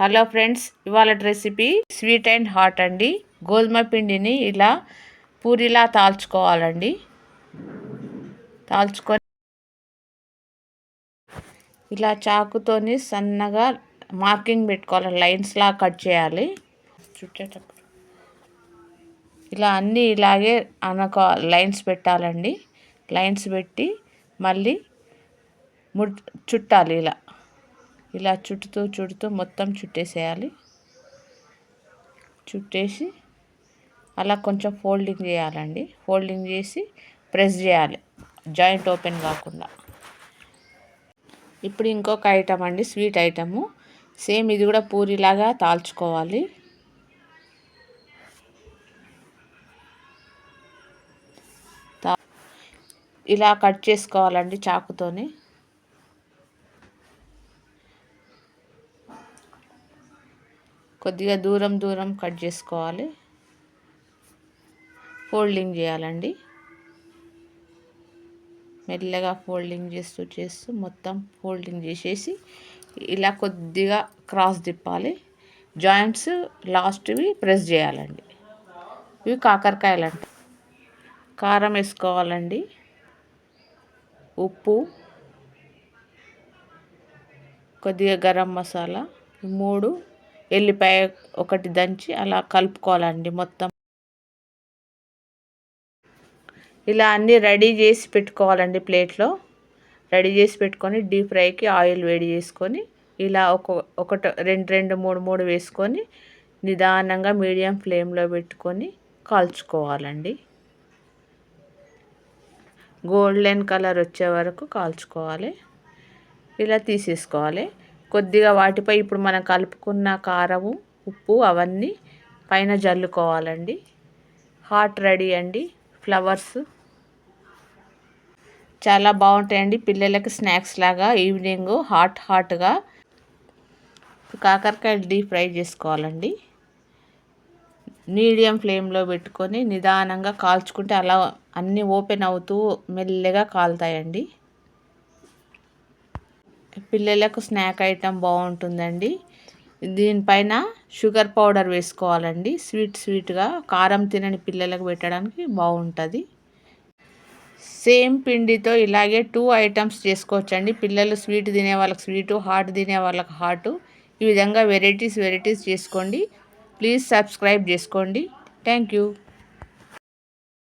Hello friends, ఇవాళ recipe sweet and hot అండి. గోధుమ పిండిని ఇలా పూరిలా తాల్చుకోవాలండి. తాల్చుకొని ఇలా చాకుతోని సన్నగా మార్కింగ్ పెట్టుకోవాలి, లైన్స్లా కట్ చేయాలి. చుట్టేటప్పుడు ఇలా అన్నీ ఇలాగే లైన్స్ పెట్టాలండి. లైన్స్ పెట్టి మళ్ళీ చుట్టాలి. ఇలా చుడుతూ మొత్తం చుట్టేసేయాలి. చుట్టేసి అలా కొంచెం ఫోల్డింగ్ చేయాలండి. ఫోల్డింగ్ చేసి ప్రెస్ చేయాలి, జాయింట్ ఓపెన్ కాకుండా. ఇప్పుడు ఇంకొక ఐటమ్ అండి, స్వీట్ ఐటము. సేమ్ ఇది కూడా పూరిలాగా తాల్చుకోవాలి. ఇలా కట్ చేసుకోవాలండి చాకుతోని. కొద్దిగా దూరం కట్ చేసుకోవాలి. ఫోల్డింగ్ చేయాలండి. మెల్లగా ఫోల్డింగ్ చేస్తూ మొత్తం ఫోల్డింగ్ చేసేసి ఇలా కొద్దిగా క్రాస్ తిప్పాలి. జాయింట్స్ లాస్ట్వి ప్రెస్ చేయాలండి. ఇవి కాకరకాయలు అండి. కారం వేసుకోవాలండి, ఉప్పు, కొద్దిగా గరం మసాలా, 3 ఎల్లిపాయ ఒకటి దంచి అలా కలుపుకోవాలండి మొత్తం. ఇలా అన్నీ రెడీ చేసి పెట్టుకోవాలండి. ప్లేట్లో రెడీ చేసి పెట్టుకొని డీప్ ఫ్రైకి ఆయిల్ వేడి చేసుకొని ఇలా ఒకటి రెండు 3 వేసుకొని నిదానంగా మీడియం ఫ్లేమ్లో పెట్టుకొని కాల్చుకోవాలండి. గోల్డెన్ కలర్ వచ్చే వరకు కాల్చుకోవాలి. ఇలా తీసేసుకోవాలి. కొద్దిగా వాటిపై ఇప్పుడు మనం కలుపుకున్న కారము, ఉప్పు అవన్నీ పైన జల్లుకోవాలండి. హాట్ రెడీ అండి. ఫ్లవర్స్ చాలా బాగుంటాయండి పిల్లలకి స్నాక్స్ లాగా. ఈవినింగ్ హాట్గా కాకరకాయలు డీప్ ఫ్రై చేసుకోవాలండి. మీడియం ఫ్లేమ్లో పెట్టుకొని నిదానంగా కాల్చుకుంటే అలా అన్నీ ఓపెన్ అవుతూ మెల్లగా కాలుతాయండి. పిల్లలకు స్నాక్ ఐటెం బాగుంటుందండి. దీనిపైన షుగర్ పౌడర్ వేసుకోవాలండి. స్వీట్గా కారం తినని పిల్లలకు పెట్టడానికి బాగుంటుంది. సేమ్ పిండితో ఇలాగే 2 ఐటమ్స్ చేసుకోవచ్చండి. పిల్లలు స్వీట్ తినే వాళ్ళకి స్వీటు, హాట్ తినే వాళ్ళకి హాటు. ఈ విధంగా వెరైటీస్ చేసుకోండి. ప్లీజ్ సబ్స్క్రైబ్ చేసుకోండి. Thank you.